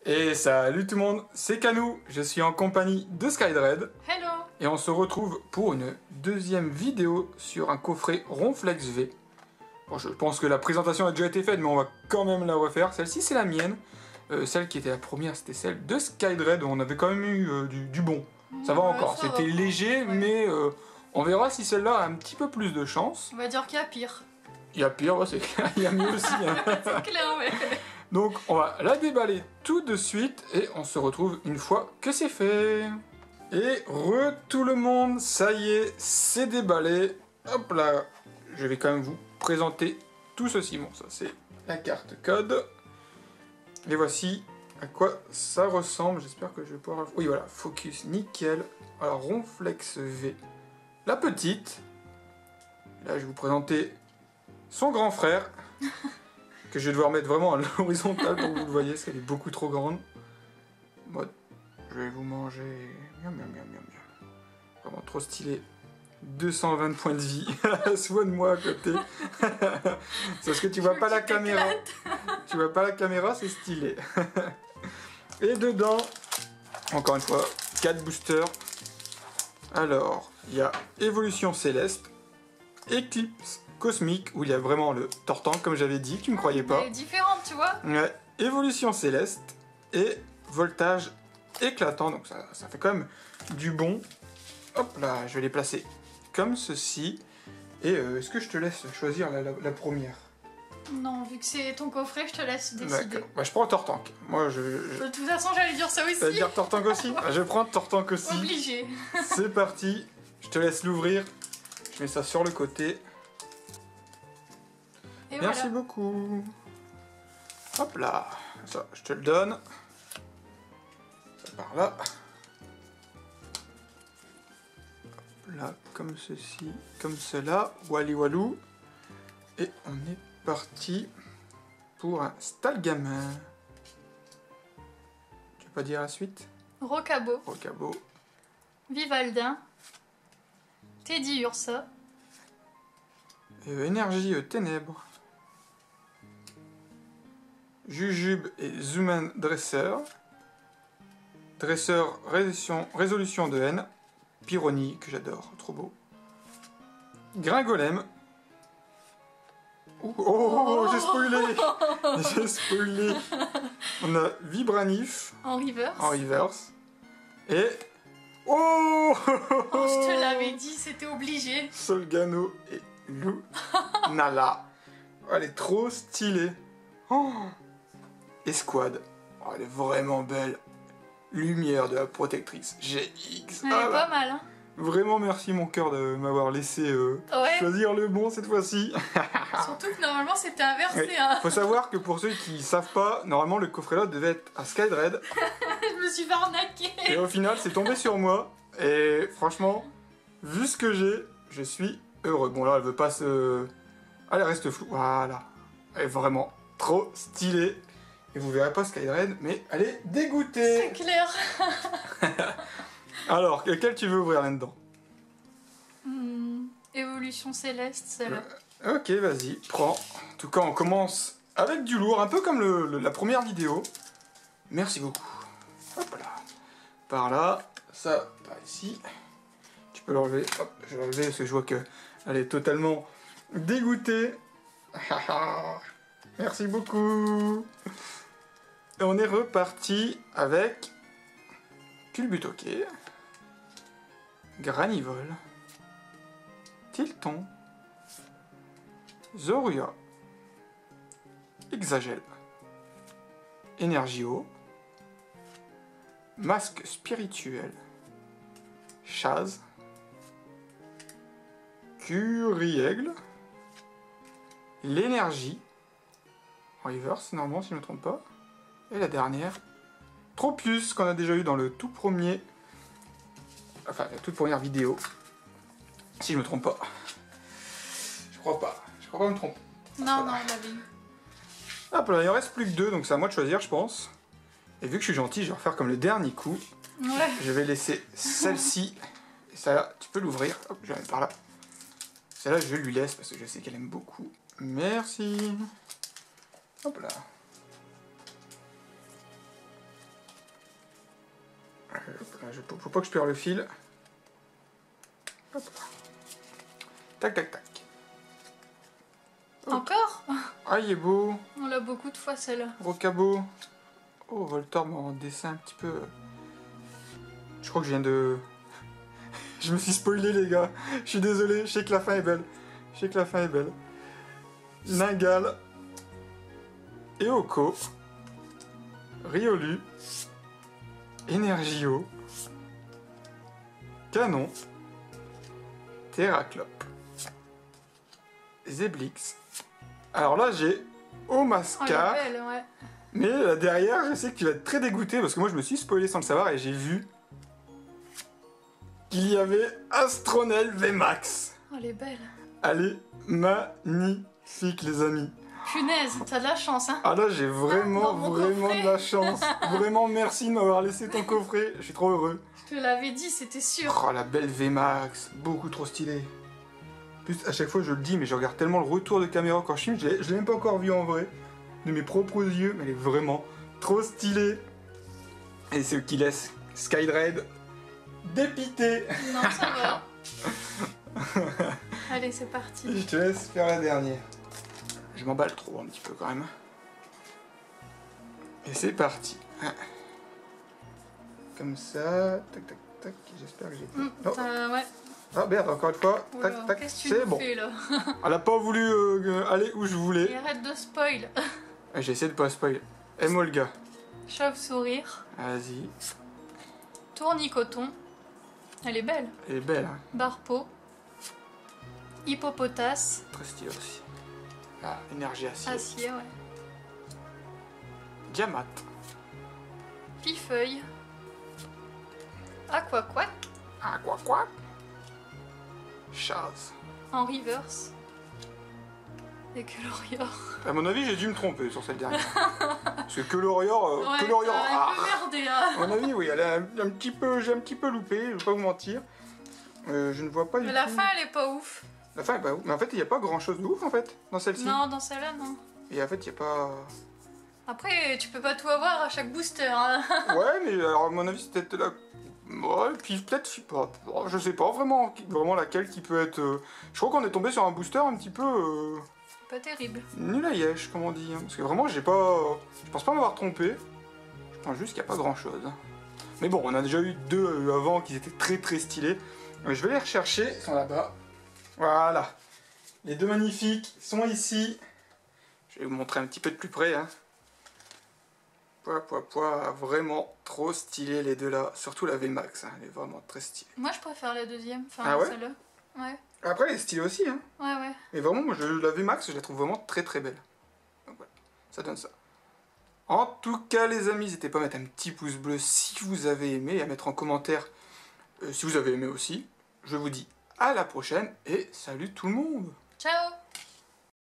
Et salut tout le monde, c'est Canou, je suis en compagnie de Skydred. Hello. Et on se retrouve pour une deuxième vidéo sur un coffret Ronflex V. Bon, je pense que la présentation a déjà été faite, mais on va quand même la refaire. Celle-ci c'est la mienne. Celle qui était la première, c'était celle de Skydred, où on avait quand même eu du bon. Ça va encore, c'était léger, ouais. Mais on verra si celle-là a un petit peu plus de chance. On va dire qu'il y a pire. Il y a pire, ouais, c'est clair, il y a mieux aussi. Hein. C'est clair, ouais. Donc on va la déballer tout de suite et on se retrouve une fois que c'est fait. Et tout le monde, ça y est, c'est déballé. Hop là, je vais quand même vous présenter tout ceci. Bon, ça c'est la carte code. Et voici à quoi ça ressemble. J'espère que je vais pouvoir... Oui voilà, focus, nickel. Alors Ronflex V, la petite. Là je vais vous présenter son grand frère. Que je vais devoir mettre vraiment à l'horizontale pour que vous le voyez, parce qu'elle est beaucoup trop grande. Mode, je vais vous manger... Miam, miam, miam, miam, miam. Vraiment trop stylé. 220 points de vie. Soigne-moi à côté. C'est parce que tu vois pas la caméra. Tu vois pas la caméra, c'est stylé. Et dedans, encore une fois, 4 boosters. Alors, il y a Évolution Céleste, Éclipse Cosmique, où il y a vraiment le Tortank, comme j'avais dit, tu me croyais pas. Elle est différente, tu vois. Ouais, Évolution Céleste et Voltage Éclatant, donc ça fait quand même du bon. Hop là, je vais les placer comme ceci. Et est-ce que je te laisse choisir la première? Non, vu que c'est ton coffret, je te laisse décider. Bah, je prends Tortank. Moi, De toute façon, j'allais dire ça aussi. Tu vas dire Tortank aussi? Bah, je prends Tortank aussi. Obligé. C'est parti, je te laisse l'ouvrir. Je mets ça sur le côté. Et merci voilà. beaucoup. Hop là, ça, je te le donne. Ça part là. Hop là, comme ceci, comme cela. Wally walou. Et on est parti pour un Stalgamin. Tu veux pas dire la suite? Rocabo. Rocabo. Vivaldin. Teddy Ursa. Énergie Ténèbres. Jujube et Zuman Dresseur. Dresseur Résolution de haine. Pyronie, que j'adore, trop beau. Gringolem. Oh, j'ai spoilé. J'ai spoilé. On a Vibranif. En reverse. En reverse. Et... Oh, je te l'avais dit, c'était obligé. Solgano et Lunala. Oh, elle est trop stylée. Oh. Escouade. Oh, elle est vraiment belle. Lumière de la protectrice. GX. Elle est pas mal, hein. Vraiment merci mon cœur de m'avoir laissé choisir le bon cette fois-ci. Surtout que normalement c'était inversé. Ouais. Hein. Faut savoir que pour ceux qui savent pas, normalement le coffret là devait être à Skydred. Je me suis fait arnaquer. Et au final c'est tombé sur moi. Et franchement, vu ce que j'ai, je suis heureux. Bon là elle veut pas se... Elle reste floue. Voilà. Elle est vraiment trop stylée. Et vous verrez pas Skydred, mais elle est dégoûtée. C'est clair. Alors, lequel tu veux ouvrir là-dedans? Évolution Céleste, celle-là. Ok, vas-y, prends. En tout cas, on commence avec du lourd, un peu comme la première vidéo. Merci beaucoup. Hop là. Par là, ça, par ici. Tu peux l'enlever. Hop, je vais l'enlever parce que je vois qu'elle est totalement dégoûtée. Merci beaucoup. Et on est reparti avec Culbutoquet, Granivol, Tilton, Zorua, Exagel, Energio, Masque spirituel, Chaz, Curiaigle, l'énergie, en reverse normalement si je ne me trompe pas, et la dernière, Tropius, qu'on a déjà eu dans le tout premier, enfin la toute première vidéo, si je me trompe pas. Je crois pas me tromper. Non, non, on l'avait eu. Hop là, il en reste plus que 2, donc c'est à moi de choisir je pense. Et vu que je suis gentil, je vais refaire comme le dernier coup. Ouais. Je vais laisser celle-ci, et celle-là, tu peux l'ouvrir, hop, je vais la mettre par là. Celle-là, je lui laisse parce que je sais qu'elle aime beaucoup. Merci. Hop là. Faut pas que je perde le fil. Hop. Tac, tac, tac. Encore? Ah, il est beau. On l'a beaucoup de fois celle-là. Rocabo. Oh, Voltor, mon dessin un petit peu... Je crois que je viens de... Je me suis spoilé, les gars. Je suis désolé, je sais que la fin est belle. Je sais que la fin est belle. Ningal. Eoko. Riolu. Energio. Canon. Terraclope. Zeblix. Alors là, j'ai Oh, elle Omascar. est belle, ouais. Mais là, derrière, je sais que tu vas être très dégoûté parce que moi, je me suis spoilé sans le savoir et j'ai vu qu'il y avait Astronel VMAX. Oh, elle est belle. Elle est magnifique, les amis. Punaise, t'as de la chance, hein. Ah là, j'ai vraiment, dans mon vraiment coffret. de la chance. Vraiment, merci de m'avoir laissé ton coffret. Je suis trop heureux. Je te l'avais dit, c'était sûr. Oh, la belle VMAX. Beaucoup trop stylée. En plus, à chaque fois, je le dis, mais je regarde tellement le retour de caméra quand je filme. Je l'ai même pas encore vu en vrai. De mes propres yeux, mais elle est vraiment trop stylée. Et c'est ce qui laisse Skydread dépité. Non, ça va. Allez, c'est parti. Je te laisse faire la dernière. Je m'emballe trop un petit peu quand même. Et c'est parti. Comme ça. Tac, tac, tac. J'espère que j'ai fait. Oh. Ouais. Ah merde, encore une fois. Oula, Tac, tac. qu'est-ce que tu C'est nous bon. fais, là? Elle a pas voulu aller où je Et voulais. arrête de spoil. J'ai essayé de pas spoiler. Emolga. Chauve-sourire. Vas-y. Tournicoton. Elle est belle. Elle est belle, hein. Barpeau. Hippopotas. Très stylée aussi. Ah, énergie acier. Acier, ouais. Diamat. Pifeuille. Aquaquac. Ah, quoi. Chaz. En reverse. Et Colorior. À mon avis, j'ai dû me tromper sur cette dernière. Parce que Colorior, Ouais, Colorior, t'as un peu merdé, hein. à mon avis, oui, elle a un petit peu, j'ai un petit peu loupé, je vais pas vous mentir. Je ne vois pas du Mais tout. la fin, elle est pas ouf. La fin est pas ouf. Mais en fait, il n'y a pas grand chose de ouf en fait dans celle-ci. Non, dans celle-là, non. Et en fait, il n'y a pas. Après, tu peux pas tout avoir à chaque booster, hein. Ouais, mais alors à mon avis, c'est peut-être la. Ouais, puis peut-être, je sais pas vraiment, vraiment laquelle qui peut être. Je crois qu'on est tombé sur un booster un petit peu Pas terrible. nul à yesh, comme on dit. Hein. Parce que vraiment, j'ai pas. Je pense pas m'avoir trompé. Je pense juste qu'il n'y a pas grand chose. Mais bon, on a déjà eu deux avant qui étaient très très stylés. Je vais les rechercher, ils sont là-bas. Voilà. Les deux magnifiques sont ici. Je vais vous montrer un petit peu de plus près. Hein. Vraiment trop stylé les deux là. Surtout la VMAX, hein. Elle est vraiment très stylée. Moi, je préfère la deuxième. Enfin, Ah ouais celle-là. Ouais. Après, elle est stylée aussi. Hein. Ouais. Mais vraiment, moi, la VMAX, je la trouve vraiment très très belle. Donc voilà, ça donne ça. En tout cas, les amis, n'hésitez pas à mettre un petit pouce bleu si vous avez aimé et à mettre en commentaire si vous avez aimé aussi. Je vous dis à la prochaine et salut tout le monde! Ciao!